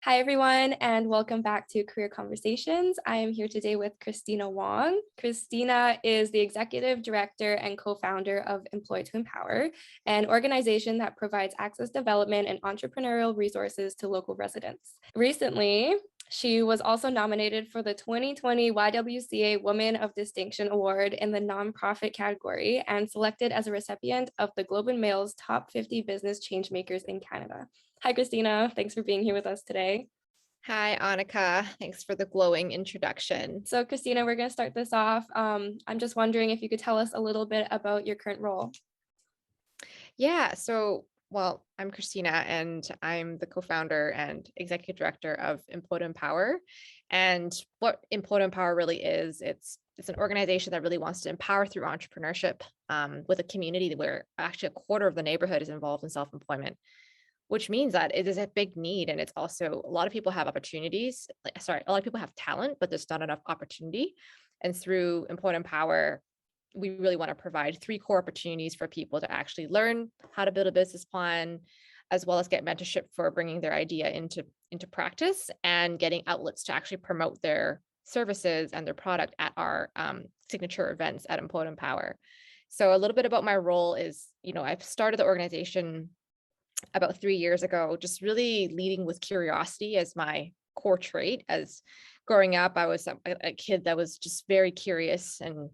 Hi, everyone, and welcome back to Career Conversations. I am here today with Christina Wong. Christina is the Executive Director and co-founder of Employ to Empower, an organization that provides access development and entrepreneurial resources to local residents. Recently, she was also nominated for the 2020 YWCA Women of Distinction Award in the nonprofit category and selected as a recipient of the Globe and Mail's Top 50 Business Changemakers in Canada. Hi, Christina. Thanks for being here with us today. Hi, Annika. Thanks for the glowing introduction. So, Christina, we're going to start this off. I'm just wondering if you could tell us a little bit about your current role. Well, I'm Christina, and I'm the co-founder and executive director of Employ to Empower. And what Employ to Empower really is, it's an organization that really wants to empower through entrepreneurship with a community where actually a quarter of the neighborhood is involved in self-employment, which means that it is a big need. And it's also a lot of people have opportunities. A lot of people have talent, but there's not enough opportunity. And through Employ to Empower, we really want to provide 3 core opportunities for people to actually learn how to build a business plan, as well as get mentorship for bringing their idea into practice and getting outlets to actually promote their services and their product at our signature events at Employ to Empower. So a little bit about my role is, I've started the organization about 3 years ago, just really leading with curiosity as my core trait. As growing up, I was a kid that was just very curious and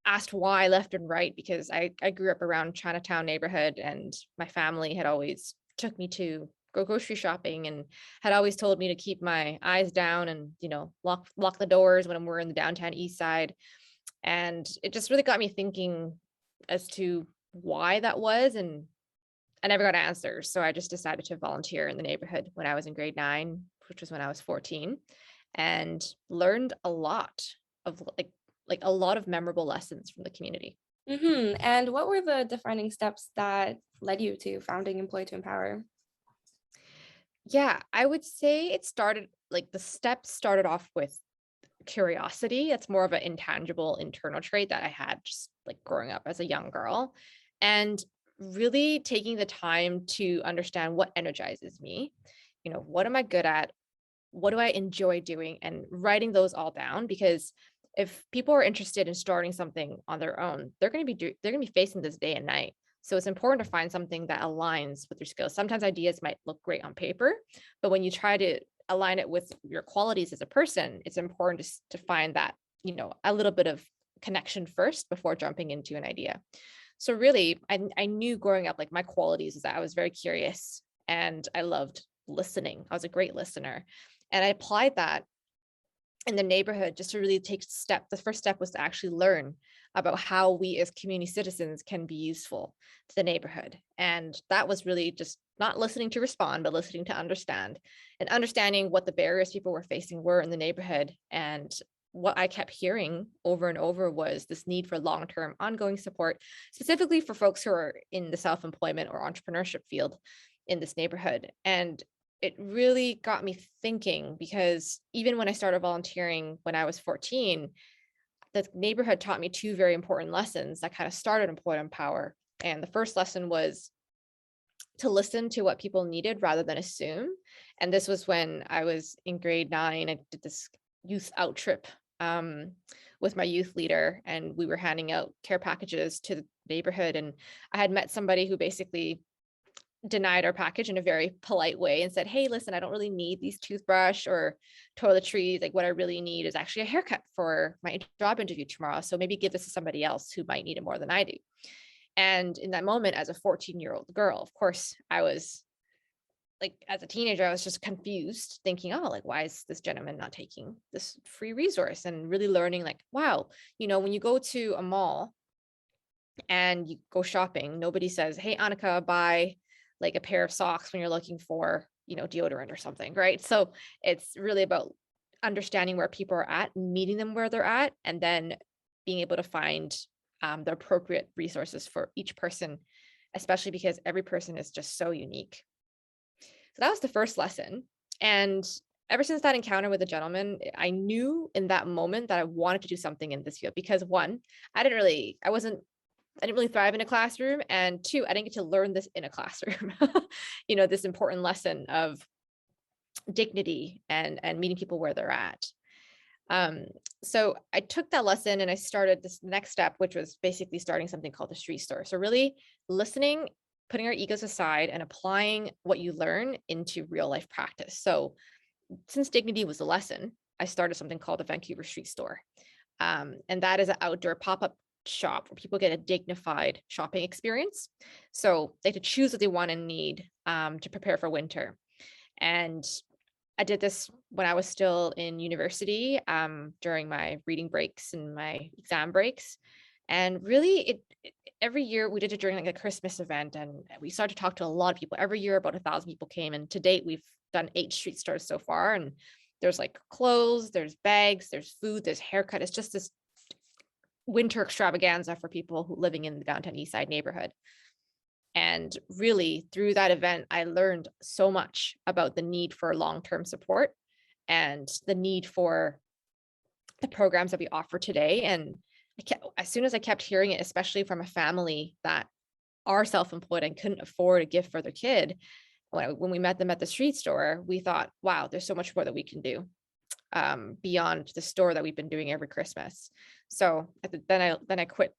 asked why left and right, because I grew up around Chinatown neighborhood, and my family had always took me to go grocery shopping and had always told me to keep my eyes down and, lock the doors when we're in the Downtown Eastside. And it just really got me thinking as to why that was. And I never got answers. So I just decided to volunteer in the neighborhood when I was in grade 9, which was when I was 14, and learned a lot of a lot of memorable lessons from the community. And what were the defining steps that led you to founding Employ to Empower? Yeah, I would say the steps started off with curiosity. That's more of an intangible internal trait that I had just like growing up as a young girl, and really taking the time to understand what energizes me. What am I good at? What do I enjoy doing? And writing those all down, because if people are interested in starting something on their own, they're going to be facing this day and night. So it's important to find something that aligns with your skills. Sometimes ideas might look great on paper, but when you try to align it with your qualities as a person, it's important to find that, a little bit of connection first before jumping into an idea. So really, I knew growing up, like, my qualities is that I was very curious and I loved listening. I was a great listener. And I applied that in the neighborhood just to really take the first step was to actually learn about how we as community citizens can be useful to the neighborhood. And that was really just not listening to respond, but listening to understand, and understanding what the barriers people were facing were in the neighborhood. And what I kept hearing over and over was this need for long-term ongoing support, specifically for folks who are in the self-employment or entrepreneurship field in this neighborhood. And it really got me thinking, because even when I started volunteering when I was 14, the neighborhood taught me 2 very important lessons that kind of started Employ to Empower. And the first lesson was to listen to what people needed rather than assume. And this was when I was in grade 9. I did this youth out trip with my youth leader, and we were handing out care packages to the neighborhood. And I had met somebody who basically denied our package in a very polite way and said, "Hey, listen, I don't really need these toothbrush or toiletries. Like, what I really need is actually a haircut for my job interview tomorrow. So maybe give this to somebody else who might need it more than I do." And in that moment, as a 14-year-old girl, of course, I was like, as a teenager, I was just confused, thinking, oh, like, why is this gentleman not taking this free resource? And really learning, like, wow, when you go to a mall and you go shopping, nobody says, "Hey, Annika, buy like a pair of socks when you're looking for, deodorant or something," right? So it's really about understanding where people are at, meeting them where they're at, and then being able to find the appropriate resources for each person, especially because every person is just so unique. So that was the first lesson. And ever since that encounter with the gentleman, I knew in that moment that I wanted to do something in this field, because one, I didn't really thrive in a classroom. And 2, I didn't get to learn this in a classroom, this important lesson of dignity and meeting people where they're at. So I took that lesson and I started this next step, which was basically starting something called the street store. So really listening, putting our egos aside and applying what you learn into real life practice. So since dignity was a lesson, I started something called the Vancouver Street Store. And that is an outdoor pop-up shop where people get a dignified shopping experience. So they have to choose what they want and need to prepare for winter. And I did this when I was still in university, during my reading breaks and my exam breaks. And really, every year we did it during like a Christmas event, and we started to talk to a lot of people. Every year, about 1,000 people came, and to date, we've done 8 street stores so far. And there's like clothes, there's bags, there's food, there's haircut. It's just this winter extravaganza for people who living in the Downtown Eastside neighborhood. And really, through that event, I learned so much about the need for long-term support and the need for the programs that we offer today. And as soon as I kept hearing it, especially from a family that are self-employed and couldn't afford a gift for their kid, when we met them at the street store, we thought, wow, there's so much more that we can do beyond the store that we've been doing every Christmas. So then I quit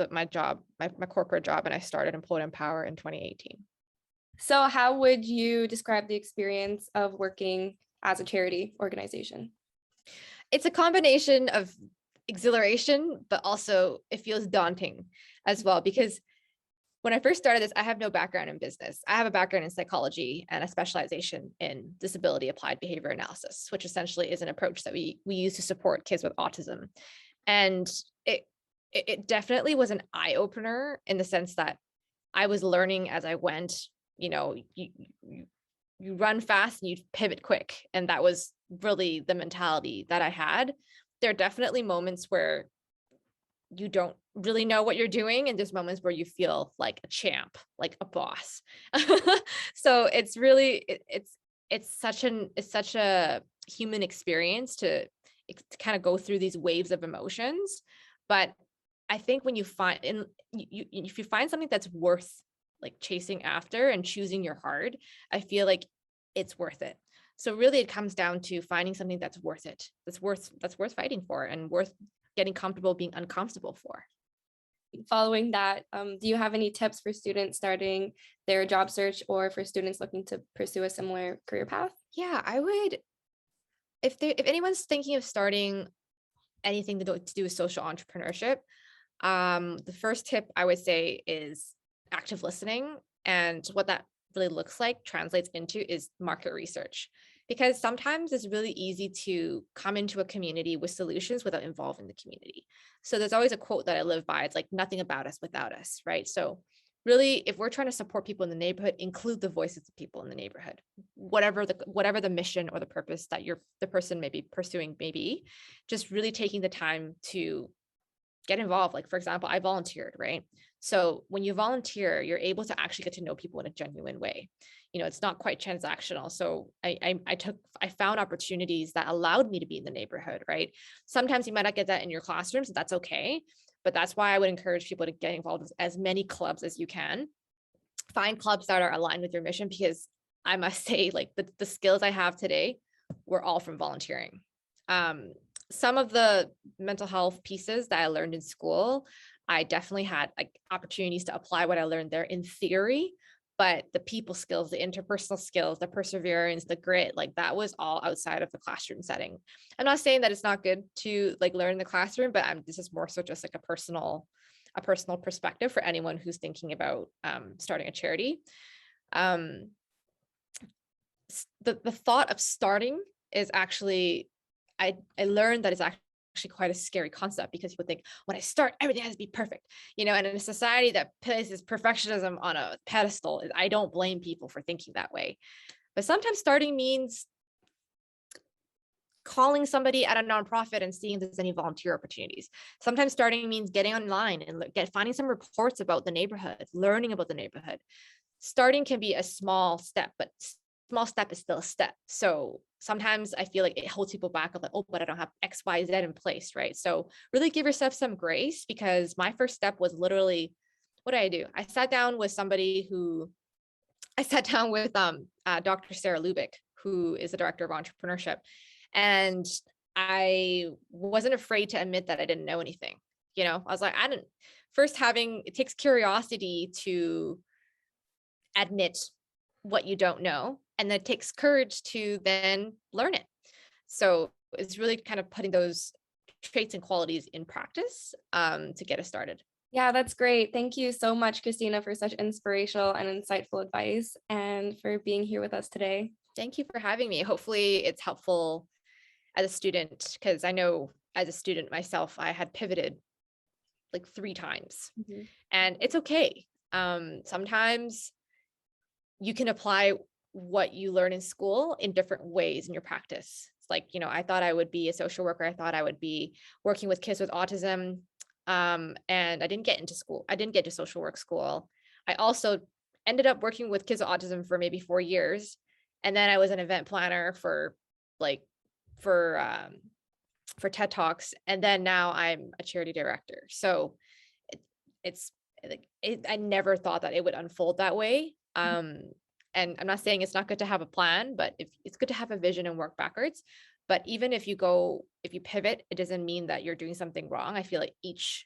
my job, my corporate job, and I started Employed Empower in 2018. So how would you describe the experience of working as a charity organization? It's a combination of exhilaration, but also it feels daunting as well, because when I first started this, I have no background in business. I have a background in psychology and a specialization in disability applied behavior analysis, which essentially is an approach that we use to support kids with autism. And it definitely was an eye opener in the sense that I was learning as I went. You know, you run fast and you pivot quick, and that was really the mentality that I had. There are definitely moments where you don't really know what you're doing, and there's moments where you feel like a champ, like a boss. So it's really it's such a human experience to kind of go through these waves of emotions. But I think when you find if you find something that's worth like chasing after and choosing your heart, I feel like it's worth it. So really it comes down to finding something that's worth it, that's worth fighting for and worth getting comfortable being uncomfortable for. Following that, do you have any tips for students starting their job search or for students looking to pursue a similar career path? Yeah, I would, if anyone's thinking of starting anything to do with social entrepreneurship, the first tip I would say is active listening. And what that really looks like translates into is market research, because sometimes it's really easy to come into a community with solutions without involving the community. So there's always a quote that I live by. It's like nothing about us without us, right? So really, if we're trying to support people in the neighborhood, include the voices of people in the neighborhood, whatever the mission or the purpose that the person may be pursuing may be, just really taking the time to get involved. Like, for example, I volunteered, right? So when you volunteer, you're able to actually get to know people in a genuine way. You know, it's not quite transactional. So I found opportunities that allowed me to be in the neighborhood, right? Sometimes you might not get that in your classrooms, that's okay. But that's why I would encourage people to get involved with as many clubs as you can. Find clubs that are aligned with your mission, because I must say, like the skills I have today were all from volunteering. Some of the mental health pieces that I learned in school, I definitely had like opportunities to apply what I learned there in theory, but the people skills, the interpersonal skills, the perseverance, the grit, like that was all outside of the classroom setting. I'm not saying that it's not good to like learn in the classroom, but this is more so just like a personal perspective for anyone who's thinking about starting a charity. The thought of starting is actually, I learned that it's actually quite a scary concept, because people think when I start, everything has to be perfect, you know, and in a society that places perfectionism on a pedestal, I don't blame people for thinking that way. But sometimes starting means calling somebody at a nonprofit and seeing if there's any volunteer opportunities. Sometimes starting means getting online and finding some reports about the neighborhood, learning about the neighborhood. Starting can be a small step, but small step is still a step. So sometimes I feel like it holds people back of like, oh, but I don't have X, Y, Z in place, right? So really give yourself some grace, because my first step was literally, what did I do? I sat down with Dr. Sarah Lubick, who is the director of entrepreneurship. And I wasn't afraid to admit that I didn't know anything. I was like, it takes curiosity to admit what you don't know. And then it takes courage to then learn it. So it's really kind of putting those traits and qualities in practice to get us started. Yeah, that's great. Thank you so much, Christina, for such inspirational and insightful advice and for being here with us today. Thank you for having me. Hopefully it's helpful as a student, because I know as a student myself, I had pivoted like 3 times, and it's okay. Sometimes you can apply what you learn in school in different ways in your practice. It's like, I thought I would be a social worker. I thought I would be working with kids with autism. And I didn't get into school. I didn't get to social work school. I also ended up working with kids with autism for maybe 4 years. And then I was an event planner for TED Talks. And then now I'm a charity director. So it's like, I never thought that it would unfold that way. And I'm not saying it's not good to have a plan, but it's good to have a vision and work backwards. But even if you pivot, it doesn't mean that you're doing something wrong. I feel like each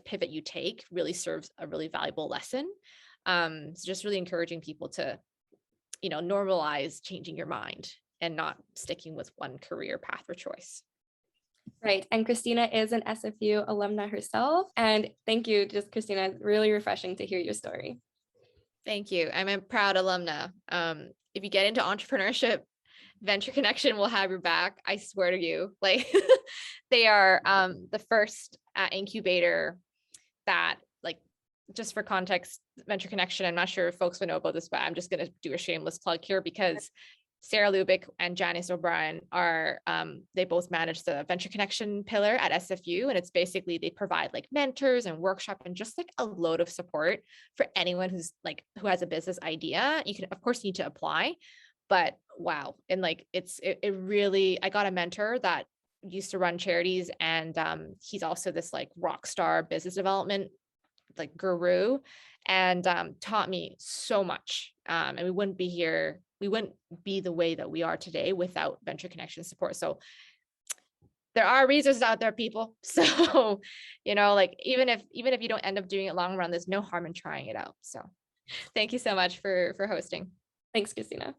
pivot you take really serves a really valuable lesson. So just really encouraging people to, normalize changing your mind and not sticking with one career path or choice. Right. And Christina is an SFU alumna herself. And thank you, Christina. It's really refreshing to hear your story. Thank you. I'm a proud alumna. If you get into entrepreneurship, Venture Connection will have your back. I swear to you. They are the first incubator that, just for context, Venture Connection, I'm not sure if folks would know about this, but I'm just going to do a shameless plug here, because Sarah Lubick and Janice O'Brien they both manage the Venture Connection pillar at SFU. And it's basically, they provide mentors and workshop and just a load of support for anyone who has a business idea. You can, of course, need to apply, but wow. And it really, I got a mentor that used to run charities, and he's also this rock star business development guru, and taught me so much. And we wouldn't be the way that we are today without Venture Connection support. So there are resources out there, people. So, even if you don't end up doing it long run, there's no harm in trying it out. So thank you so much for hosting. Thanks, Christina.